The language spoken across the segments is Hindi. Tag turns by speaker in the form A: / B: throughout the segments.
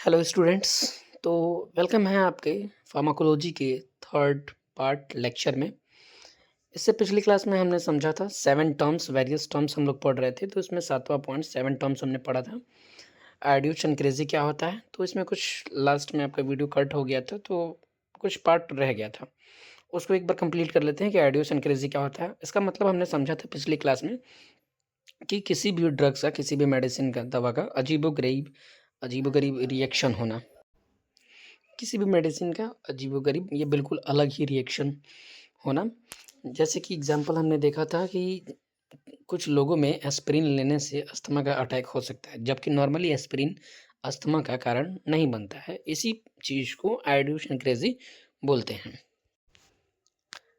A: Hello students. तो वेलकम है आपके फार्माकोलॉजी के थर्ड पार्ट लेक्चर में। इससे पिछली क्लास में हमने समझा था 7 टर्म्स, वेरियस टर्म्स हम लोग पढ़ रहे थे। तो इसमें 7वां पॉइंट 7 टर्म्स हमने पढ़ा था। आयोड्यूस एनक्रेजी क्या होता है, तो इसमें कुछ लास्ट में आपका वीडियो कट हो गया था, तो कुछ पार्ट रह गया था। उसको एक बार कंप्लीट कर लेते हैं कि आयोड्यूस एनक्रेजी क्या होता है। इसका मतलब हमने समझा था पिछली क्लास में कि किसी भी ड्रग्स का, किसी भी मेडिसिन का, दवा का अजीबोगरीब रिएक्शन होना। किसी भी मेडिसिन का अजीबोगरीब, ये बिल्कुल अलग ही रिएक्शन होना। जैसे कि एग्जांपल हमने देखा था कि कुछ लोगों में एस्पिरिन लेने से अस्थमा का अटैक हो सकता है, जबकि नॉर्मली एस्पिरिन अस्थमा का कारण नहीं बनता है। इसी चीज़ को आयोड्यूस एनक्रेजी बोलते हैं।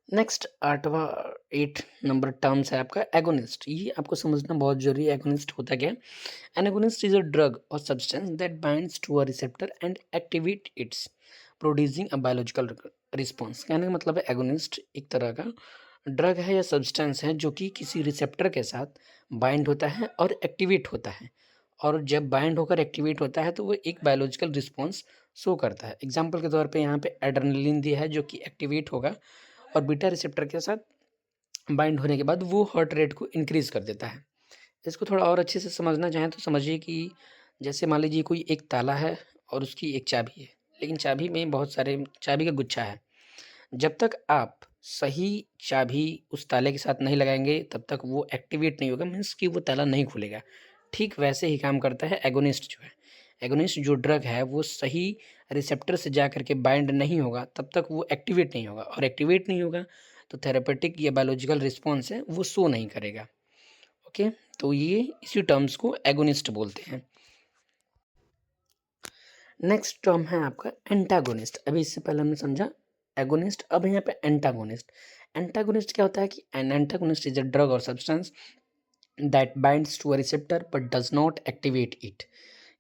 A: नेक्स्ट 8 नंबर टर्म्स है आपका एगोनिस्ट। ये आपको समझना बहुत जरूरी है। एगोनिस्ट होता क्या है? An agonist is a drug or substance that binds to a receptor and activate its producing a biological response. कहने का मतलब है एगोनिस्ट एक तरह का ड्रग है या सब्सटेंस है जो कि किसी रिसेप्टर के साथ बाइंड होता है और एक्टिवेट होता है। और जब बाइंड होकर एक्टिवेट होता है तो वो एक बायोलॉजिकल रिस्पॉन्स शो करता है। एग्जाम्पल के तौर पे यहाँ पे एड्रेनलिन दिया है जो कि एक्टिवेट होगा और बीटा रिसेप्टर के साथ बाइंड होने के बाद वो हार्ट रेट को इंक्रीज़ कर देता है। इसको थोड़ा और अच्छे से समझना चाहें तो समझिए कि जैसे मान लीजिए कोई एक ताला है और उसकी एक चाबी है, लेकिन चाबी में बहुत सारे चाबी का गुच्छा है। जब तक आप सही चाबी उस ताले के साथ नहीं लगाएंगे तब तक वो एक्टिवेट नहीं होगा, मीन्स कि वो ताला नहीं खुलेगा। ठीक वैसे ही काम करता है एगोनिस्ट जो है। एगोनिस्ट जो ड्रग है वो सही रिसेप्टर से जा करके बाइंड नहीं होगा तब तक वो एक्टिवेट नहीं होगा, और एक्टिवेट नहीं होगा तो थेरेपेटिक या बायोलॉजिकल रिस्पॉन्स है वो शो नहीं करेगा। ओके, तो ये इसी टर्म्स को एगोनिस्ट बोलते हैं। नेक्स्ट टर्म है आपका एंटागोनिस्ट। अभी इससे पहले हमने समझा एगोनिस्ट, अब यहाँ पे एंटागोनिस्ट। एंटागोनिस्ट क्या होता है कि an antagonist is a drug or substance that binds to a receptor but does not activate it.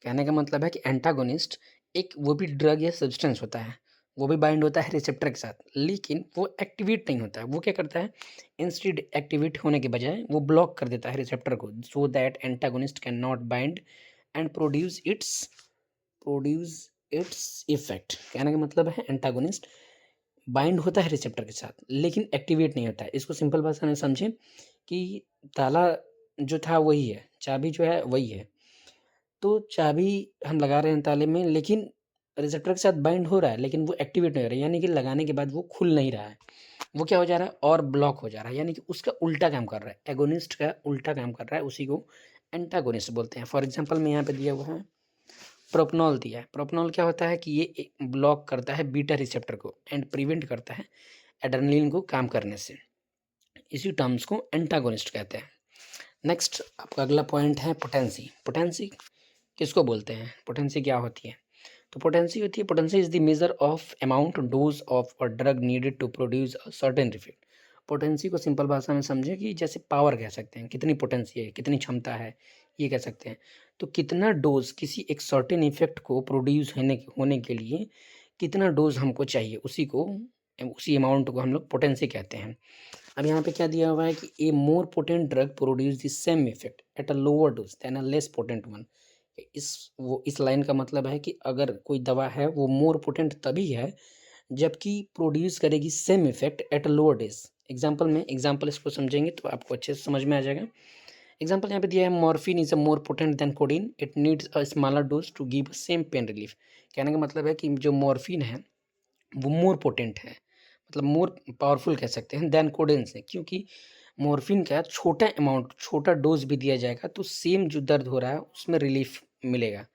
A: कहने का मतलब है कि एंटागोनिस्ट एक वो भी ड्रग या सब्सटेंस होता है, वो भी बाइंड होता है रिसेप्टर के साथ, लेकिन वो एक्टिवेट नहीं होता है। वो क्या करता है, इंस्टेड एक्टिवेट होने के बजाय वो ब्लॉक कर देता है रिसेप्टर को, so that antagonist can not bind and produce its effect. कहने का मतलब है एंटागोनिस्ट बाइंड होता है रिसेप्टर के साथ लेकिन एक्टिवेट नहीं होता है। इसको सिंपल भाषा में समझें कि ताला जो था वही है, चाबी जो है वही है। तो चाबी हम लगा रहे हैं ताले में, लेकिन रिसेप्टर के साथ बाइंड हो रहा है लेकिन वो एक्टिवेट नहीं हो रहा है, यानी कि लगाने के बाद वो खुल नहीं रहा है। वो क्या हो जा रहा है, और ब्लॉक हो जा रहा है, यानी कि उसका उल्टा काम कर रहा है। एगोनिस्ट का उल्टा काम कर रहा है, उसी को एंटागोनिस्ट बोलते हैं। फॉर एग्जांपल में यहाँ पे दिया हुआ है प्रोपनॉल दिया है। प्रोपनॉल क्या होता है कि ये ब्लॉक करता है बीटा रिसेप्टर को एंड प्रिवेंट करता है एड्रेनलिन को काम करने से। इसी टर्म्स को एंटागोनिस्ट कहते हैं। नेक्स्ट आपका अगला पॉइंट है पोटेंसी। पोटेंसी किसको बोलते हैं, पोटेंसी क्या होती है? तो पोटेंसी होती है, potency is the measure of amount dose of a drug needed to produce a certain effect. Potency को सिंपल भाषा में समझे कि जैसे पावर कह सकते हैं, कितनी पोटेंसी है, कितनी क्षमता है, ये कह सकते हैं। तो कितना डोज किसी एक सर्टेन इफेक्ट को प्रोड्यूस होने के लिए कितना डोज हमको चाहिए, उसी अमाउंट को हम लोग पोटेंसी कहते हैं। अब यहाँ पे क्या दिया हुआ है कि a more potent drug produce the same effect at a lower dose than a less potent one. इस लाइन का मतलब है कि अगर कोई दवा है वो मोर पोटेंट तभी है जबकि प्रोड्यूस करेगी same effect at a lower dose. Example इसको समझेंगे तो आपको अच्छे से समझ में आ जाएगा। एग्जाम्पल यहाँ पे दिया है morphine is a more potent than codeine, it needs a smaller dose to give same pain relief. कहने का मतलब है कि जो मॉर्फिन है वो मोर पोटेंट है, मतलब मोर पावरफुल कह सकते हैं देन कोडेन से, क्योंकि मॉर्फिन का छोटा अमाउंट, छोटा डोज भी दिया जाएगा तो सेम जो दर्द हो रहा है उसमें रिलीफ मिलेगा।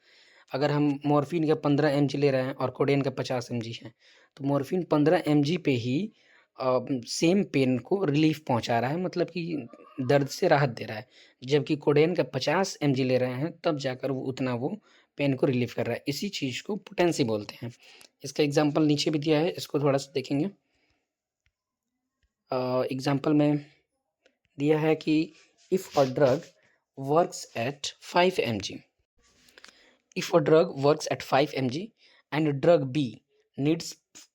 A: अगर हम मॉर्फिन का 15 mg ले रहे हैं और कोडेन का 50 mg है, तो मॉर्फिन 15 mg पे ही सेम पेन को रिलीफ पहुंचा रहा है, मतलब कि दर्द से राहत दे रहा है। जबकि कोडेन का 50 mg ले रहे हैं तब जाकर वो पेन को रिलीफ कर रहा है। इसी चीज़ को पोटेंसी बोलते हैं। इसका एग्जाम्पल नीचे भी दिया है, इसको थोड़ा सा देखेंगे। एग्जाम्पल में दिया है कि if a drug works at 5 mg, if a drug works at 5 mg and drug B needs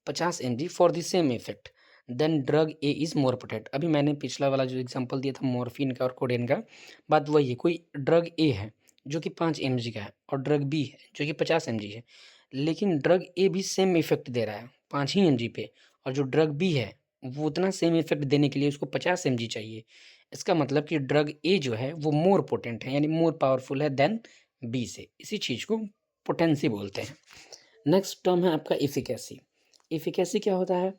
A: 50 mg for the same effect, then drug A is more potent। अभी मैंने पिछला वाला जो एग्जांपल दिया था मॉर्फिन का और कोडेन का, बात वही है। कोई ड्रग ए है जो कि 5 mg का है और ड्रग बी है जो कि 50 mg है, लेकिन ड्रग ए भी सेम इफेक्ट दे रहा है 5 ही mg पे, और जो ड्रग बी है वो उतना सेम इफेक्ट देने के लिए उसको 50 mg चाहिए। इसका मतलब कि ड्रग ए जो है वो मोर पोटेंट है, यानी मोर पावरफुल है देन बी से। इसी चीज़ को पोटेंसी बोलते हैं। नेक्स्ट टर्म है आपका एफिकेसी। एफिकेसी क्या होता है?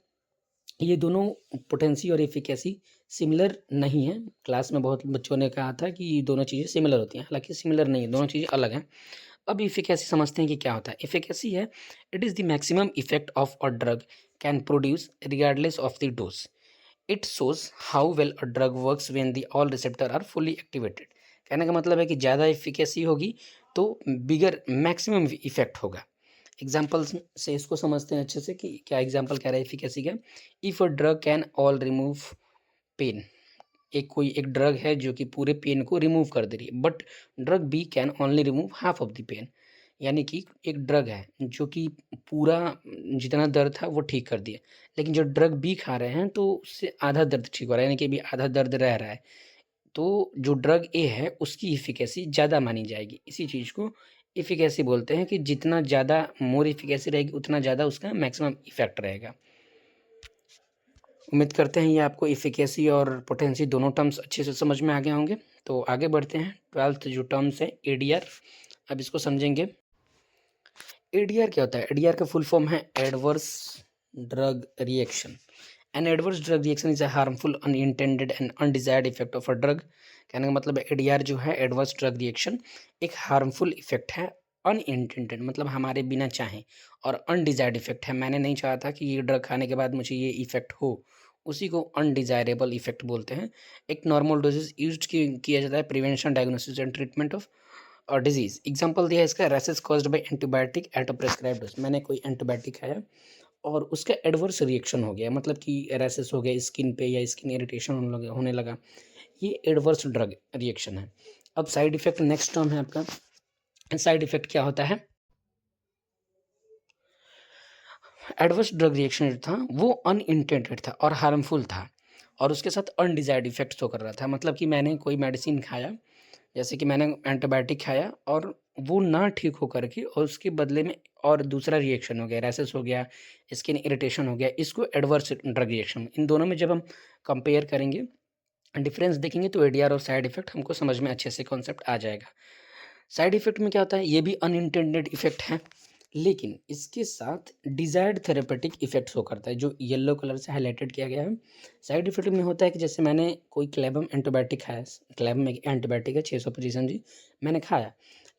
A: ये दोनों पोटेंसी और एफिकेसी सिमिलर नहीं है। क्लास में बहुत बच्चों ने कहा था कि ये दोनों चीज़ें सिमिलर होती हैं, हालांकि सिमिलर नहीं है, दोनों चीज़ें अलग हैं। अब एफिकेसी समझते हैं कि क्या होता है। एफिकेसी है, it is the maximum effect of a drug can produce regardless of the dose. It shows how well a drug works when the all receptor are fully activated. कहने का मतलब है कि ज़्यादा एफिकेसी होगी तो बिगर मैक्सिमम इफेक्ट होगा। एग्जाम्पल्स से इसको समझते हैं अच्छे से कि क्या एग्जाम्पल कह रहा है एफिकेसी का। If a drug can all remove pain, एक ड्रग है जो कि पूरे पेन को रिमूव कर दे रही है, but drug B can only remove half of the pain. यानी कि एक ड्रग है जो कि पूरा जितना दर्द था वो ठीक कर दिया, लेकिन जो ड्रग बी खा रहे हैं तो उससे आधा दर्द ठीक हो रहा है, यानी कि अभी आधा दर्द रह रहा है। तो जो ड्रग ए है उसकी इफ़िकेसी ज़्यादा मानी जाएगी। इसी चीज़ को इफ़िकेसी बोलते हैं कि जितना ज़्यादा मोर इफ़िकेसी रहेगी उतना ज़्यादा उसका मैक्सिमम इफ़ेक्ट रहेगा। उम्मीद करते हैं ये आपको इफ़िकेसी और पोटेंसी दोनों टर्म्स अच्छे से समझ में आ गए होंगे। तो आगे बढ़ते हैं। 12th जो टर्म्स है एडीआर, अब इसको समझेंगे। एडीआर क्या होता है? एडीआर का फुल फॉर्म है adverse drug reaction. An adverse drug reaction is a harmful unintended and undesired effect of a drug. कहने का मतलब है एडीआर जो है एडवर्स ड्रग रिएक्शन एक हार्मफुल इफेक्ट है, अनइंटेंडेड मतलब हमारे बिना चाहें, और अनडिजायर्ड इफेक्ट है, मैंने नहीं चाहा था कि ये ड्रग खाने के बाद मुझे ये इफेक्ट हो, उसी को अनडिजायरेबल इफेक्ट बोलते हैं। एक नॉर्मल डोजेज यूज किया जाता है prevention diagnosis and treatment of और डिजीज। एग्जाम्पल दिया है इसका, rashes caused by antibiotic at a prescribed dose. मैंने कोई एंटीबायोटिक खाया और उसका एडवर्स रिएक्शन हो गया, मतलब कि रैसेस हो गया स्किन पे या स्किन इरिटेशन होने लगा, ये एडवर्स ड्रग रिएक्शन है। अब साइड इफेक्ट नेक्स्ट टर्म है आपका। साइड इफेक्ट क्या होता है? एडवर्स ड्रग रिएक्शन जो था वो अनइंटेंडेड था और हार्मफुल था, और उसके साथ अनडिजायर्ड इफेक्ट्स होकर रहा था। मतलब कि मैंने कोई मेडिसिन खाया, जैसे कि मैंने एंटीबायोटिक खाया और वो ना ठीक हो करके और उसके बदले में और दूसरा रिएक्शन हो गया, रैसेस हो गया, स्किन इरिटेशन हो गया, इसको एडवर्स ड्रग रिएक्शन। इन दोनों में जब हम कंपेयर करेंगे, डिफरेंस देखेंगे, तो एडीआर और साइड इफेक्ट हमको समझ में अच्छे से कॉन्सेप्ट आ जाएगा। साइड इफेक्ट में क्या होता है? ये भी अनइंटेंडेड इफेक्ट है, लेकिन इसके साथ डिजायर्ड थेरेपेटिक इफेक्ट्स हो करता है, जो येलो कलर से हाईलाइटेड किया गया है। साइड इफेक्ट में होता है कि जैसे मैंने कोई क्लेबम एंटीबायोटिक खाया, क्लेबम में एंटीबायोटिक है 625 mg, मैंने खाया,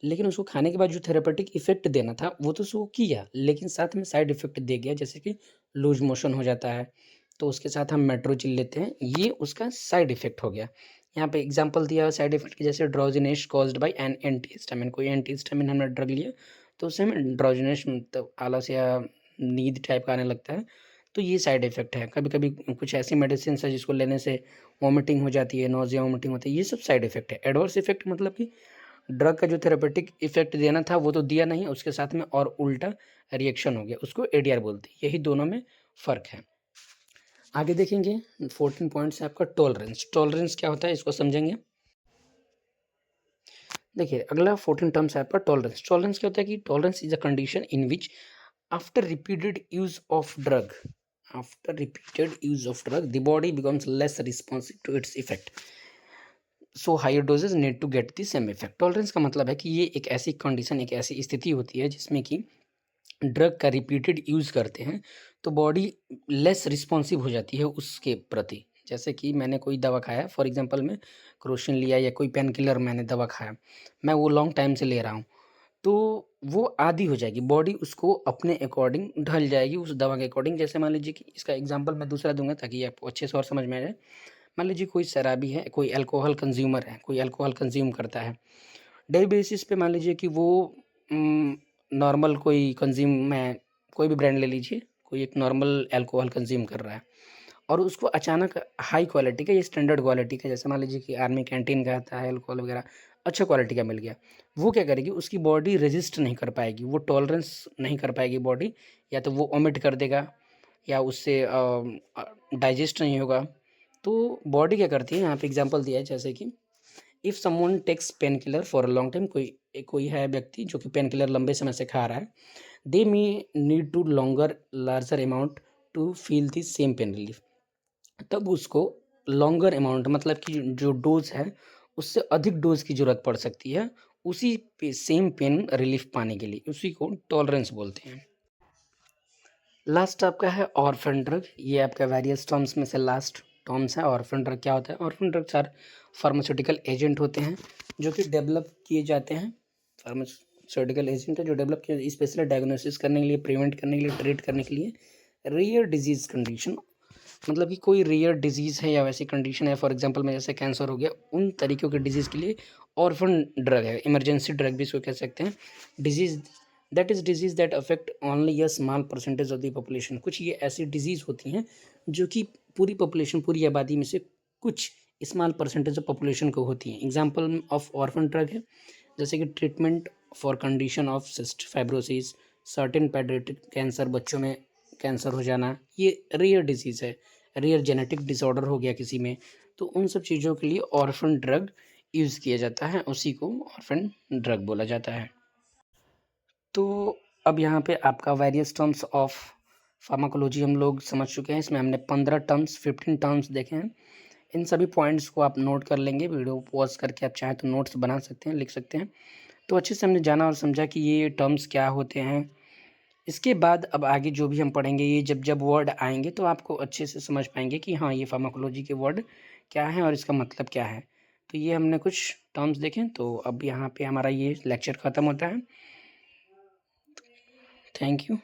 A: लेकिन उसको खाने के बाद जो थेरेपेटिक इफेक्ट देना था वो तो उसको किया, लेकिन साथ में साइड इफेक्ट दे गया, जैसे कि लूज मोशन हो जाता है, तो उसके साथ हम मेट्रोजिल लेते हैं, ये उसका साइड इफेक्ट हो गया। यहाँ पे एग्जांपल दिया है साइड इफेक्ट की, जैसे drowsiness caused by an antihistamine. कोई एंटीहिस्टामिन हमने ड्रग लिया तो उससे हमें ड्राउजीनेस मतलब आलस या नींद टाइप का आने लगता है, तो ये साइड इफेक्ट है। कभी कभी कुछ ऐसी मेडिसिन है जिसको लेने से वॉमिटिंग हो जाती है, नोजिया वॉमिटिंग होती है, ये सब साइड इफेक्ट है। एडवर्स इफेक्ट मतलब कि ड्रग का जो थेरेपेटिक इफेक्ट देना था वो तो दिया नहीं, उसके साथ में और उल्टा रिएक्शन हो गया, उसको एडीआर बोलते हैं। यही दोनों में फ़र्क है। आगे देखेंगे 14 पॉइंट्स है आपका टॉलरेंस। टॉलरेंस क्या होता है इसको समझेंगे। देखिए अगला 14 टर्म्स है आपका टॉलरेंस। टॉलरेंस क्या होता है कि tolerance is a condition in which after repeated use of drug, after repeated use of drug the body becomes less responsive to its effect, so higher doses need to get the same effect. Tolerance का मतलब है कि ये एक ऐसी कंडीशन, एक ऐसी स्थिति होती है जिसमें कि ड्रग का रिपीटेड यूज़ करते हैं तो बॉडी लेस रिस्पॉन्सिव हो जाती है उसके प्रति। जैसे कि मैंने कोई दवा खाया, फॉर एग्जांपल मैं क्रोसिन लिया या कोई पेन किलर मैंने दवा खाया, मैं वो लॉन्ग टाइम से ले रहा हूँ, तो वो आदी हो जाएगी, बॉडी उसको अपने अकॉर्डिंग ढल जाएगी उस दवा के अकॉर्डिंग। जैसे मान लीजिए कि इसका एग्जांपल मैं दूसरा दूंगा ताकि आपको अच्छे से और समझ में आ जाए। मान लीजिए कोई शराबी है, कोई अल्कोहल कंज्यूमर है, कोई अल्कोहल कंज्यूम करता है डेली बेसिस पे, मान लीजिए कि वो नॉर्मल कोई कंज्यूम, मैं कोई भी ब्रांड ले लीजिए, कोई एक नॉर्मल अल्कोहल कंज्यूम कर रहा है और उसको अचानक हाई क्वालिटी का या स्टैंडर्ड क्वालिटी का, जैसे मान लीजिए कि आर्मी कैंटीन का आता है अल्कोहल वगैरह, अच्छा क्वालिटी का मिल गया, वो क्या करेगी, उसकी बॉडी रेजिस्ट नहीं कर पाएगी, वो टॉलरेंस नहीं कर पाएगी बॉडी, या तो वो ओमिट कर देगा या उससे डाइजेस्ट नहीं होगा। तो बॉडी क्या करती है, यहाँ पे एग्जांपल दिया है, जैसे कि if someone takes painkiller for a long time, कोई है व्यक्ति जो कि पेन किलर लंबे समय से खा रहा है, they may need to longer larger amount to feel the same pain relief. तब उसको लॉन्गर अमाउंट मतलब कि जो डोज़ है उससे अधिक डोज़ की ज़रूरत पड़ सकती है उसी पे सेम पेन रिलीफ पाने के लिए, उसी को टॉलरेंस बोलते हैं। लास्ट आपका है ऑर्फन ड्रग। ये आपका वेरियस टर्म्स में से लास्ट टर्म्स है। ऑर्फन ड्रग क्या होता है? ऑर्फन ड्रग 4 फार्मास्यूटिकल एजेंट होते हैं जो कि डेवलप किए जाते हैं। फार्मास्यूटिकल एजेंट है जो डेवलप किए स्पेशली डायग्नोसिस करने के लिए, प्रिवेंट करने के लिए, ट्रीट करने के लिए रेयर डिजीज़ कंडीशन, मतलब कि कोई रेयर डिजीज़ है या वैसी कंडीशन है, फॉर एग्जांपल में जैसे कैंसर हो गया, उन तरीक़ों के डिजीज़ के लिए ऑर्फन ड्रग है। इमरजेंसी ड्रग भी इसको कह सकते हैं। Disease disease that affect only a small percentage of the population. कुछ ये ऐसी डिजीज़ होती हैं जो कि पूरी पॉपुलेशन, पूरी आबादी में से कुछ स्मॉल परसेंटेज ऑफ पॉपुलेशन को होती हैं। एग्जाम्पल ऑफ ऑर्फन ड्रग है जैसे कि treatment for condition of cyst fibrosis, certain paediatric cancer, बच्चों में कैंसर हो जाना, ये रेयर डिजीज़ है। रेयर जेनेटिक डिसऑर्डर हो गया किसी में, तो उन सब चीज़ों के लिए ऑर्फन ड्रग यूज़ किया जाता है, उसी को ऑर्फन ड्रग बोला जाता है। तो अब यहाँ पे आपका वेरियस टर्म्स ऑफ फार्माकोलॉजी हम लोग समझ चुके हैं। इसमें हमने 15 टर्म्स 15 टर्म्स देखे हैं। इन सभी पॉइंट्स को आप नोट कर लेंगे। वीडियो पॉज करके आप चाहें तो नोट्स बना सकते हैं, लिख सकते हैं। तो अच्छे से हमने जाना और समझा कि ये टर्म्स क्या होते हैं। इसके बाद अब आगे जो भी हम पढ़ेंगे, ये जब जब वर्ड आएंगे तो आपको अच्छे से समझ पाएंगे कि हाँ, ये फार्माकोलॉजी के वर्ड क्या हैं और इसका मतलब क्या है। तो ये हमने कुछ टर्म्स देखें। तो अब यहाँ पे हमारा ये लेक्चर ख़त्म होता है। Thank you.